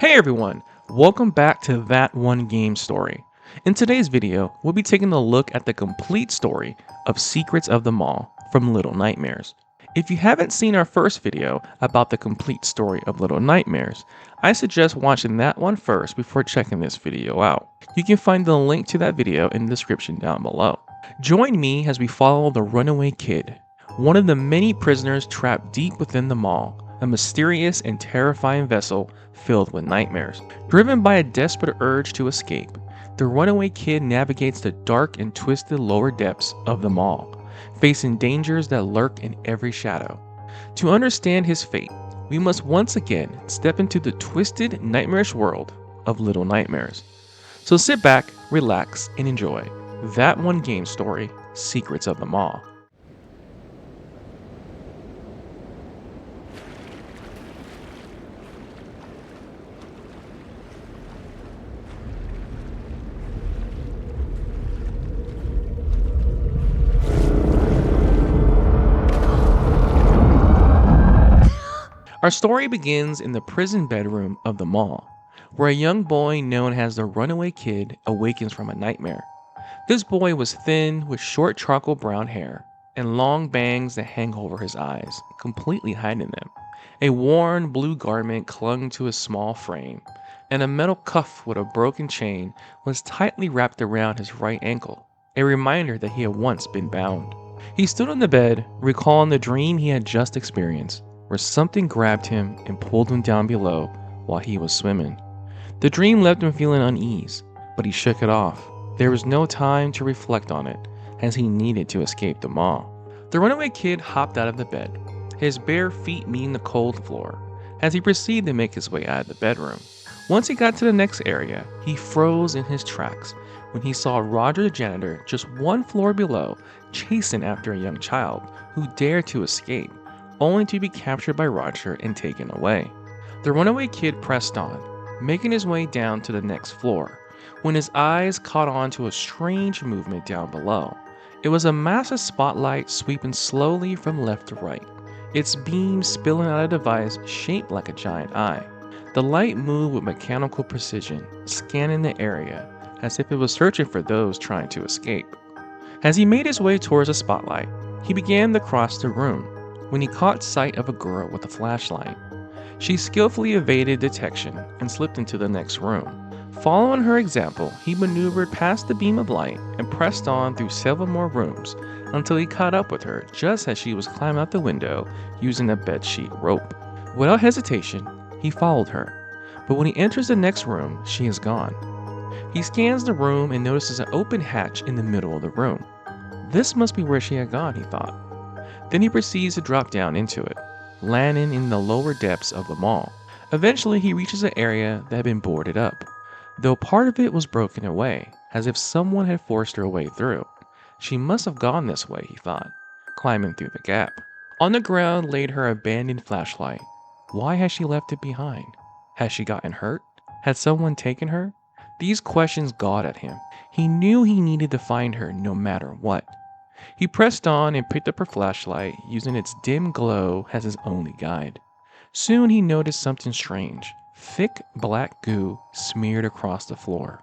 Hey everyone, welcome back to That One Game Story. In today's video, we'll be taking a look at the complete story of Secrets of the Mall from Little Nightmares. If you haven't seen our first video about the complete story of Little Nightmares, I suggest watching that one first before checking this video out. You can find the link to that video in the description down below. Join me as we follow the Runaway Kid, one of the many prisoners trapped deep within the mall, a mysterious and terrifying vessel filled with nightmares. Driven by a desperate urge to escape, the Runaway Kid navigates the dark and twisted lower depths of the mall, facing dangers that lurk in every shadow. To understand his fate, we must once again step into the twisted, nightmarish world of Little Nightmares. So sit back, relax, and enjoy That One Game Story, Secrets of the Mall. Our story begins in the prison bedroom of the mall, where a young boy known as the Runaway Kid awakens from a nightmare. This boy was thin, with short charcoal brown hair and long bangs that hang over his eyes, completely hiding them. A worn blue garment clung to his small frame, and a metal cuff with a broken chain was tightly wrapped around his right ankle, a reminder that he had once been bound. He stood on the bed, recalling the dream he had just experienced, where something grabbed him and pulled him down below while he was swimming. The dream left him feeling unease, but he shook it off. There was no time to reflect on it, as he needed to escape the mall. The Runaway Kid hopped out of the bed, his bare feet meeting the cold floor, as he proceeded to make his way out of the bedroom. Once he got to the next area, he froze in his tracks when he saw Roger the janitor just one floor below chasing after a young child who dared to escape, only to be captured by Roger and taken away. The Runaway Kid pressed on, making his way down to the next floor, when his eyes caught on to a strange movement down below. It was a massive spotlight sweeping slowly from left to right, its beams spilling out a device shaped like a giant eye. The light moved with mechanical precision, scanning the area as if it was searching for those trying to escape. As he made his way towards the spotlight, he began to cross the room when he caught sight of a girl with a flashlight. She skillfully evaded detection and slipped into the next room. Following her example, he maneuvered past the beam of light and pressed on through several more rooms until he caught up with her just as she was climbing out the window using a bedsheet rope. Without hesitation, he followed her, but when he enters the next room, she is gone. He scans the room and notices an open hatch in the middle of the room. This must be where she had gone, he thought. Then he proceeds to drop down into it, landing in the lower depths of the mall. Eventually, he reaches an area that had been boarded up, though part of it was broken away, as if someone had forced her way through. She must have gone this way, he thought, climbing through the gap. On the ground laid her abandoned flashlight. Why had she left it behind? Had she gotten hurt? Had someone taken her? These questions gnawed at him. He knew he needed to find her no matter what. He pressed on and picked up her flashlight, using its dim glow as his only guide. Soon he noticed something strange. Thick black goo smeared across the floor.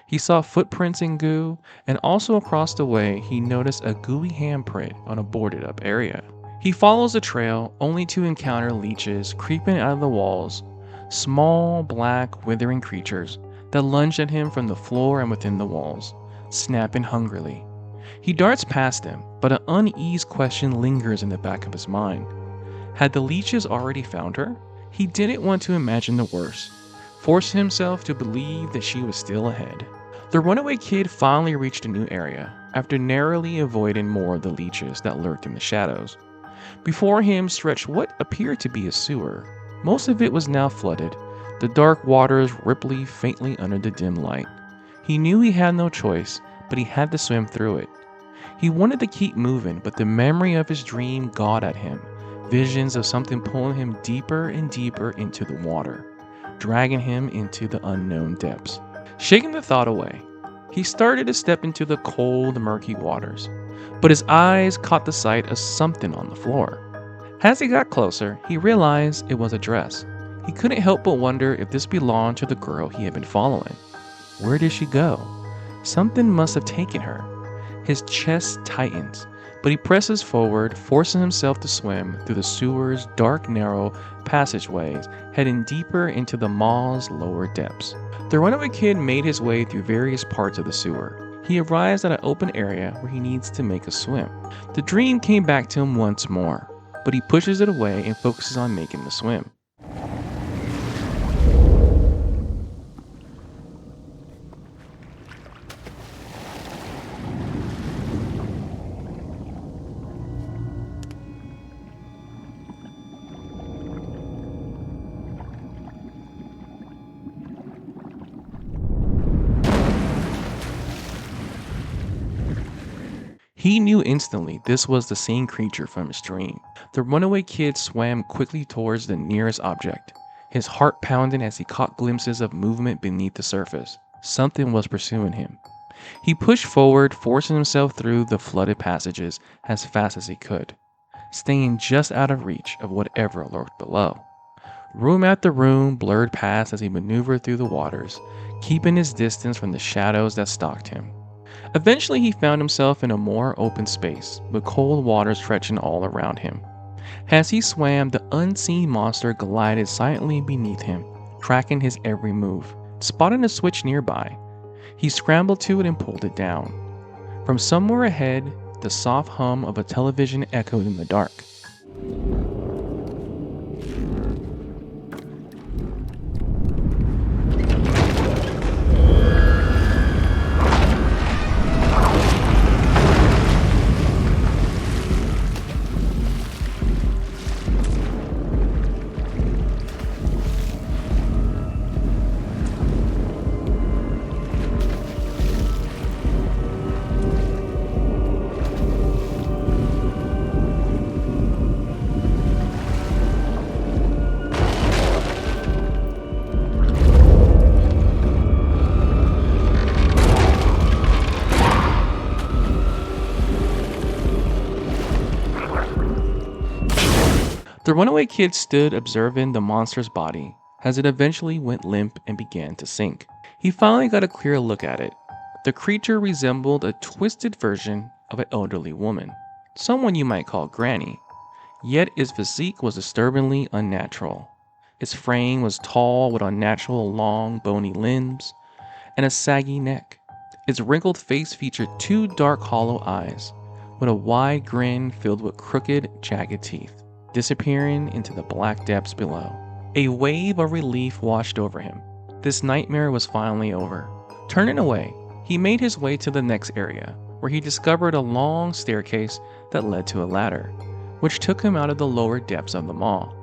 He saw footprints in goo, and also across the way he noticed a gooey handprint on a boarded up area. He follows the trail only to encounter leeches creeping out of the walls, small, black, withering creatures that lunge at him from the floor and within the walls, snapping hungrily. He darts past them, but an uneasy question lingers in the back of his mind. Had the leeches already found her? He didn't want to imagine the worst, forcing himself to believe that she was still ahead. The Runaway Kid finally reached a new area, after narrowly avoiding more of the leeches that lurked in the shadows. Before him stretched what appeared to be a sewer. Most of it was now flooded, the dark waters rippling faintly under the dim light. He knew he had no choice, but he had to swim through it. He wanted to keep moving, but the memory of his dream gnawed at him, visions of something pulling him deeper and deeper into the water, dragging him into the unknown depths. Shaking the thought away, he started to step into the cold, murky waters, but his eyes caught the sight of something on the floor. As he got closer, he realized it was a dress. He couldn't help but wonder if this belonged to the girl he had been following. Where did she go? Something must have taken her. His chest tightens, but he presses forward, forcing himself to swim through the sewer's dark, narrow passageways, heading deeper into the mall's lower depths. The runaway kid made his way through various parts of the sewer. He arrives at an open area where he needs to make a swim. The dream came back to him once more, but he pushes it away and focuses on making the swim. He knew instantly this was the same creature from his dream. The runaway kid swam quickly towards the nearest object, his heart pounding as he caught glimpses of movement beneath the surface. Something was pursuing him. He pushed forward, forcing himself through the flooded passages as fast as he could, staying just out of reach of whatever lurked below. Room after room blurred past as he maneuvered through the waters, keeping his distance from the shadows that stalked him. Eventually, he found himself in a more open space, with cold water stretching all around him. As he swam, the unseen monster glided silently beneath him, tracking his every move. Spotting a switch nearby, he scrambled to it and pulled it down. From somewhere ahead, the soft hum of a television echoed in the dark. The runaway kid stood observing the monster's body as it eventually went limp and began to sink. He finally got a clear look at it. The creature resembled a twisted version of an elderly woman, someone you might call Granny, yet its physique was disturbingly unnatural. Its frame was tall with unnatural long, bony limbs and a saggy neck. Its wrinkled face featured two dark, hollow eyes, with a wide grin filled with crooked, jagged teeth, disappearing into the black depths below. A wave of relief washed over him. This nightmare was finally over. Turning away, he made his way to the next area, where he discovered a long staircase that led to a ladder, which took him out of the lower depths of the mall.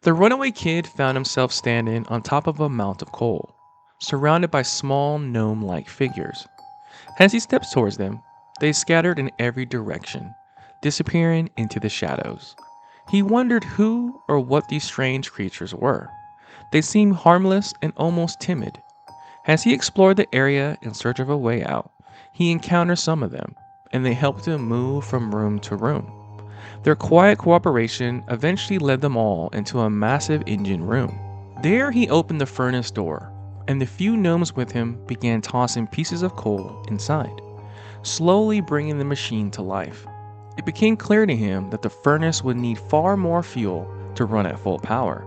The runaway kid found himself standing on top of a mount of coal, surrounded by small gnome like figures. As he steps towards them, they scattered in every direction, disappearing into the shadows. He wondered who or what these strange creatures were. They seemed harmless and almost timid. As he explored the area in search of a way out, he encountered some of them, and they helped him move from room to room. Their quiet cooperation eventually led them all into a massive engine room. There he opened the furnace door, and the few gnomes with him began tossing pieces of coal inside, slowly bringing the machine to life. It became clear to him that the furnace would need far more fuel to run at full power,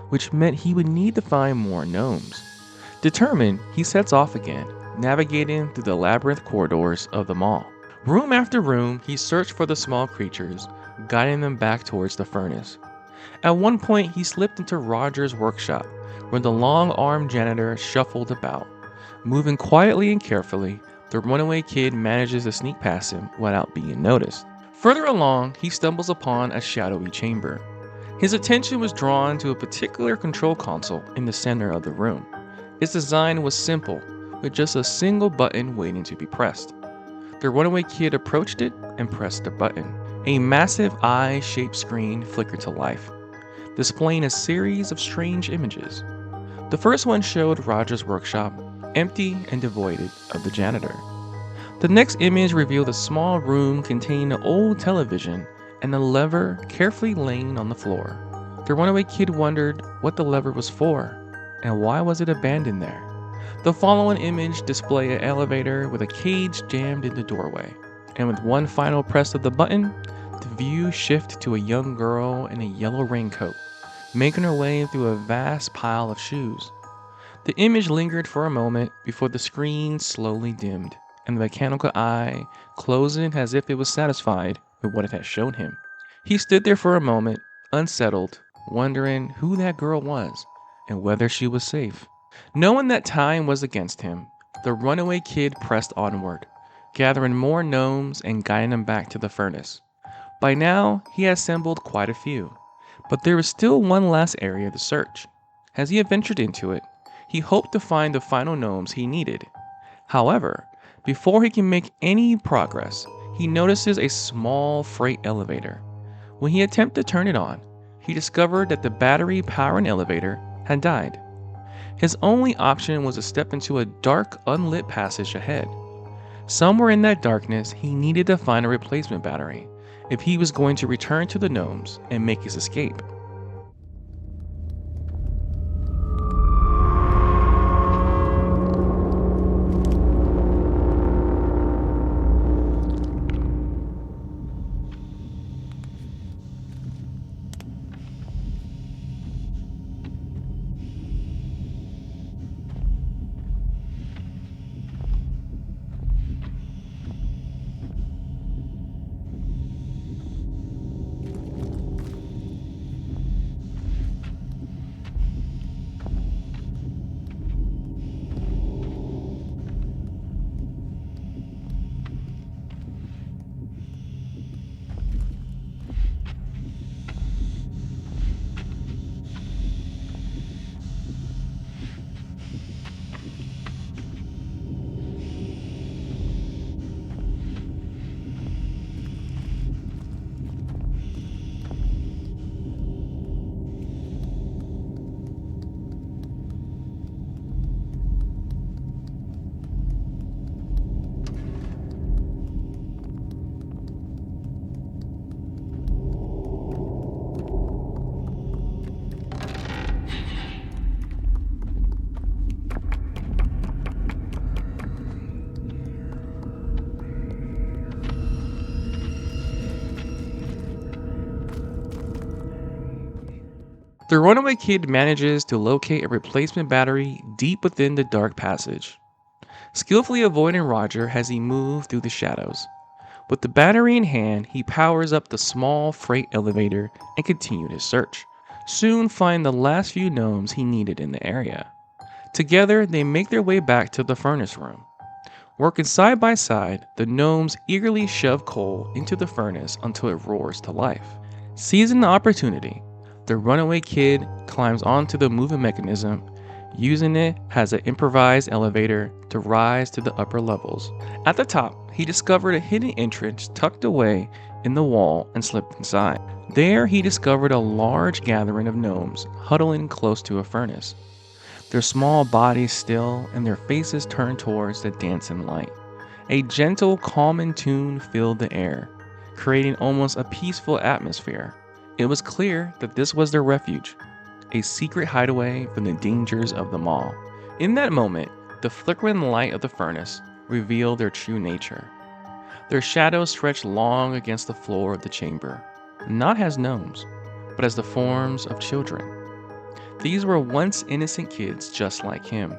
which meant he would need to find more gnomes. Determined, he sets off again, navigating through the labyrinth corridors of the mall. Room after room, he searched for the small creatures, guiding them back towards the furnace. At one point, he slipped into Roger's workshop, where the long-armed janitor shuffled about. Moving quietly and carefully, the runaway kid manages to sneak past him without being noticed. Further along, he stumbles upon a shadowy chamber. His attention was drawn to a particular control console in the center of the room. Its design was simple, with just a single button waiting to be pressed. The runaway kid approached it and pressed the button. A massive eye-shaped screen flickered to life, displaying a series of strange images. The first one showed Roger's workshop, empty and devoid of the janitor. The next image revealed a small room containing an old television and a lever carefully laying on the floor. The runaway kid wondered what the lever was for, and why was it abandoned there. The following image displayed an elevator with a cage jammed in the doorway, and with one final press of the button, the view shifted to a young girl in a yellow raincoat, making her way through a vast pile of shoes. The image lingered for a moment before the screen slowly dimmed, and the mechanical eye closing as if it was satisfied with what it had shown him. He stood there for a moment, unsettled, wondering who that girl was and whether she was safe. Knowing that time was against him, the runaway kid pressed onward, gathering more gnomes and guiding them back to the furnace. By now, he had assembled quite a few, but there was still one last area to search. As he ventured into it, he hoped to find the final gnomes he needed. However, before he can make any progress, he notices a small freight elevator. When he attempted to turn it on, he discovered that the battery powering elevator had died. His only option was to step into a dark, unlit passage ahead. Somewhere in that darkness, he needed to find a replacement battery if he was going to return to the gnomes and make his escape. The runaway kid manages to locate a replacement battery deep within the dark passage, skillfully avoiding Roger as he moved through the shadows. With the battery in hand, he powers up the small freight elevator and continued his search, soon finding the last few gnomes he needed in the area. Together, they make their way back to the furnace room. Working side by side, the gnomes eagerly shove coal into the furnace until it roars to life. Seizing the opportunity, The runaway kid climbs onto the moving mechanism, using it as an improvised elevator to rise to the upper levels. At the top, he discovered a hidden entrance tucked away in the wall and slipped inside. There, he discovered a large gathering of gnomes huddling close to a furnace, their small bodies still and their faces turned towards the dancing light. A gentle, calming tune filled the air, creating almost a peaceful atmosphere. It was clear that this was their refuge, a secret hideaway from the dangers of the mall. In that moment, the flickering light of the furnace revealed their true nature. Their shadows stretched long against the floor of the chamber, not as gnomes, but as the forms of children. These were once innocent kids just like him,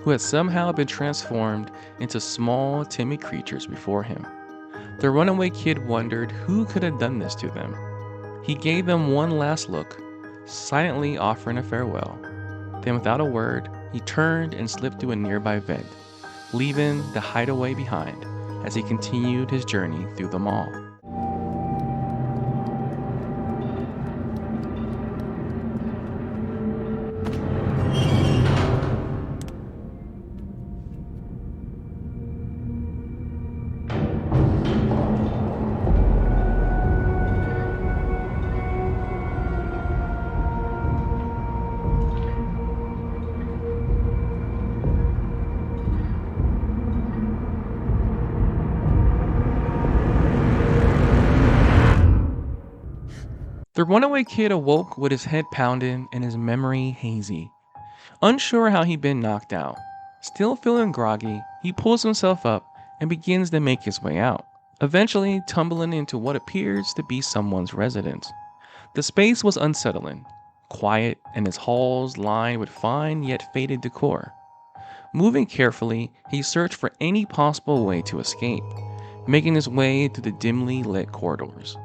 who had somehow been transformed into small, timid creatures before him. The runaway kid wondered who could have done this to them. He gave them one last look, silently offering a farewell. Then, without a word, he turned and slipped through a nearby vent, leaving the hideaway behind as he continued his journey through the mall. The runaway kid awoke with his head pounding and his memory hazy. Unsure how he'd been knocked out. Still feeling groggy, he pulls himself up and begins to make his way out, eventually tumbling into what appears to be someone's residence. The space was unsettling, quiet, and its halls lined with fine yet faded decor. Moving carefully, he searched for any possible way to escape, making his way through the dimly lit corridors.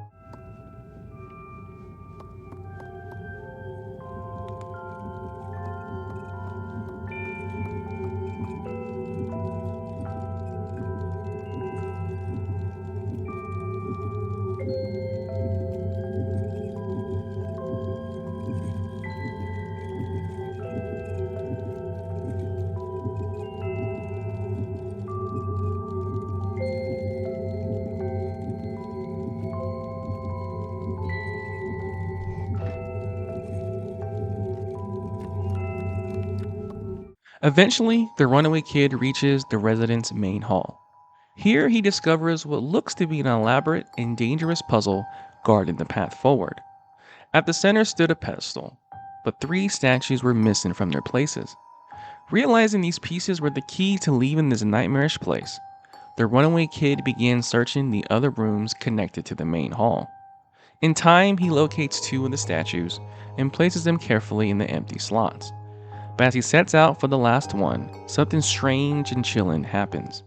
Eventually, the runaway kid reaches the resident's main hall. Here, he discovers what looks to be an elaborate and dangerous puzzle guarding the path forward. At the center stood a pedestal, but three statues were missing from their places. Realizing these pieces were the key to leaving this nightmarish place, the runaway kid began searching the other rooms connected to the main hall. In time, he locates two of the statues and places them carefully in the empty slots. But as he sets out for the last one, something strange and chilling happens.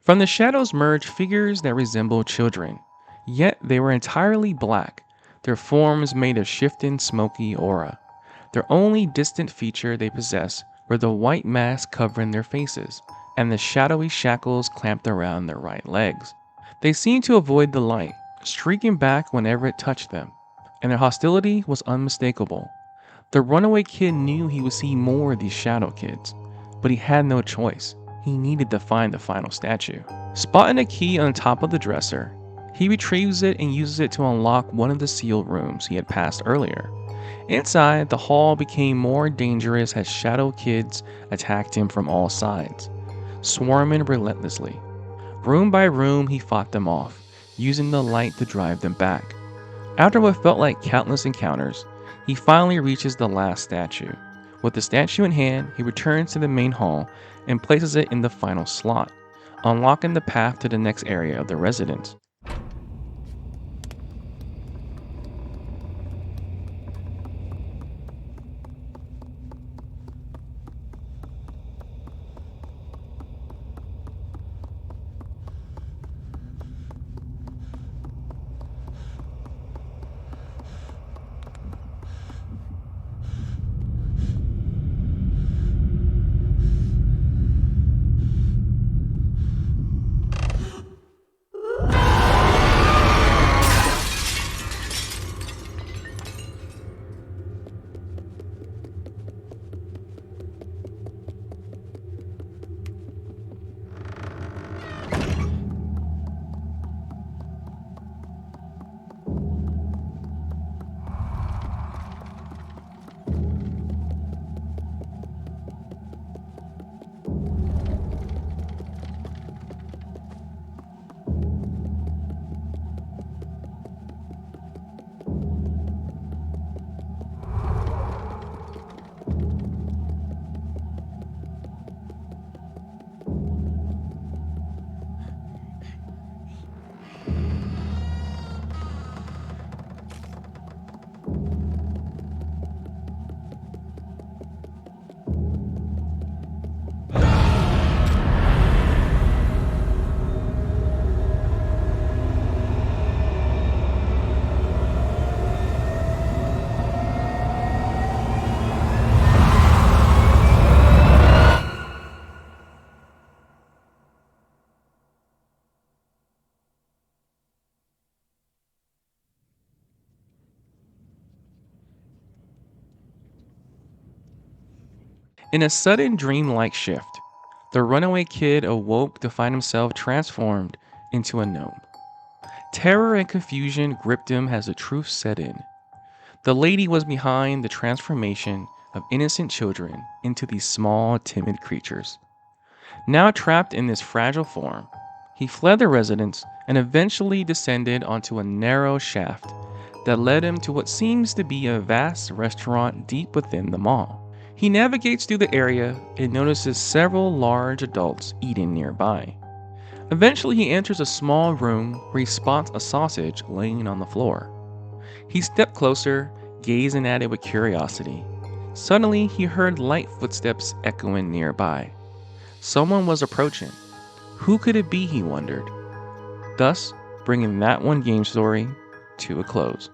From the shadows merged figures that resembled children, yet they were entirely black, their forms made of shifting, smoky aura. Their only distant feature they possessed were the white masks covering their faces, and the shadowy shackles clamped around their right legs. They seemed to avoid the light, streaking back whenever it touched them, and their hostility was unmistakable. The runaway kid knew he would see more of these shadow kids, but he had no choice. He needed to find the final statue. Spotting a key on top of the dresser, he retrieves it and uses it to unlock one of the sealed rooms he had passed earlier. Inside, the hall became more dangerous as shadow kids attacked him from all sides, swarming relentlessly. Room by room, he fought them off, using the light to drive them back. After what felt like countless encounters, he finally reaches the last statue. With the statue in hand, he returns to the main hall and places it in the final slot, unlocking the path to the next area of the residence. In a sudden dreamlike shift, the runaway kid awoke to find himself transformed into a gnome. Terror and confusion gripped him as the truth set in. The lady was behind the transformation of innocent children into these small, timid creatures. Now trapped in this fragile form, he fled the residence and eventually descended onto a narrow shaft that led him to what seems to be a vast restaurant deep within the mall. He navigates through the area and notices several large adults eating nearby. Eventually, he enters a small room where he spots a sausage laying on the floor. He stepped closer, gazing at it with curiosity. Suddenly, he heard light footsteps echoing nearby. Someone was approaching. Who could it be, he wondered, thus bringing that one game story to a close.